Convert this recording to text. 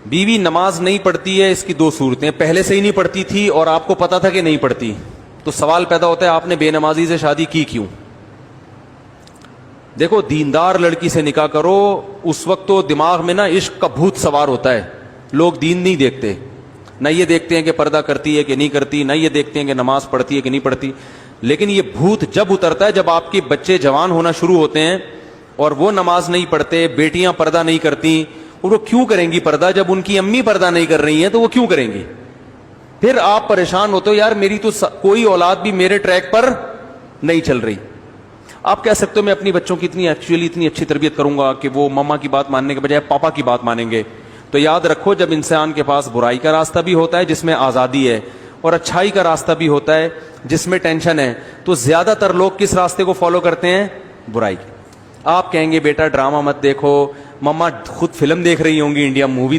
بیوی نماز نہیں پڑھتی ہے، اس کی دو صورتیں، پہلے سے ہی نہیں پڑھتی تھی اور آپ کو پتا تھا کہ نہیں پڑھتی، تو سوال پیدا ہوتا ہے آپ نے بے نمازی سے شادی کی کیوں؟ دیکھو دیندار لڑکی سے نکاح کرو، اس وقت تو دماغ میں نا عشق کا بھوت سوار ہوتا ہے، لوگ دین نہیں دیکھتے، نہ یہ دیکھتے ہیں کہ پردہ کرتی ہے کہ نہیں کرتی، نہ یہ دیکھتے ہیں کہ نماز پڑھتی ہے کہ نہیں پڑھتی، لیکن یہ بھوت جب اترتا ہے جب آپ کے بچے جوان ہونا شروع ہوتے ہیں اور وہ نماز نہیں پڑھتے، بیٹیاں پردہ نہیں کرتی، اور وہ کیوں کریں گی پردہ جب ان کی امی پردہ نہیں کر رہی ہیں تو وہ کیوں کریں گی؟ پھر آپ پریشان ہوتے ہو یار میری تو کوئی اولاد بھی میرے ٹریک پر نہیں چل رہی۔ آپ کہہ سکتے ہو میں اپنی بچوں کی اتنی اچھی تربیت کروں گا کہ وہ ماما کی بات ماننے کے بجائے پاپا کی بات مانیں گے، تو یاد رکھو جب انسان کے پاس برائی کا راستہ بھی ہوتا ہے جس میں آزادی ہے اور اچھائی کا راستہ بھی ہوتا ہے جس میں ٹینشن ہے، تو زیادہ تر لوگ کس راستے کو فالو کرتے ہیں؟ برائی۔ آپ کہیں گے بیٹا ڈرامہ مت دیکھو، مما خود فلم دیکھ رہی ہوں گی، انڈیا مووی